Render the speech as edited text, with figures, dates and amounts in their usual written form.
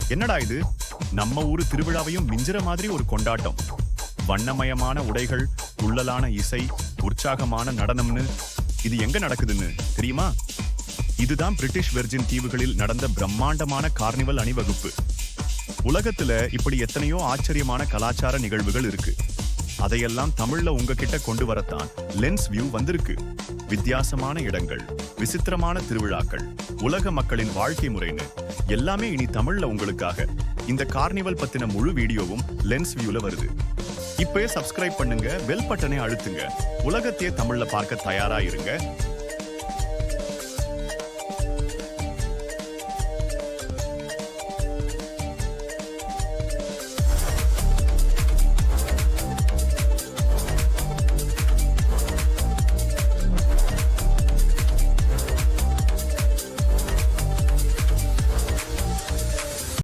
என்னடா இது, நம்ம ஊரு திருவிழாவையும் மிஞ்சிற மாதிரி ஒரு கொண்டாட்டம். வண்ணமயமான உடைகள், துள்ளலான இசை, உற்சாகமான நடனம்னு இது எங்க நடக்குதுன்னு தெரியுமா? இதுதான் பிரிட்டிஷ் வெர்ஜின் தீவுகளில் நடந்த பிரம்மாண்டமான கார்னிவல் அணிவகுப்பு. உலகத்துல இப்படி எத்தனையோ ஆச்சரியமான கலாச்சார நிகழ்வுகள் இருக்கு. அதையெல்லாம் தமிழ்ல உங்ககிட்ட கொண்டு வரத்தான் லென்ஸ் வியூ வந்திருக்கு. வித்தியாசமான இடங்கள், விசித்திரமான திருவிழாக்கள், உலக மக்களின் வாழ்க்கை முறைன்னு எல்லாமே இனி தமிழ்ல உங்களுக்காக. இந்த கார்னிவல் பத்தின முழு வீடியோவும் லென்ஸ் வியூல வருது. இப்பவே சப்ஸ்கிரைப் பண்ணுங்க, பெல் பட்டனை அழுத்துங்க. உலகத்தையே தமிழ்ல பார்க்க தயாரா இருங்க.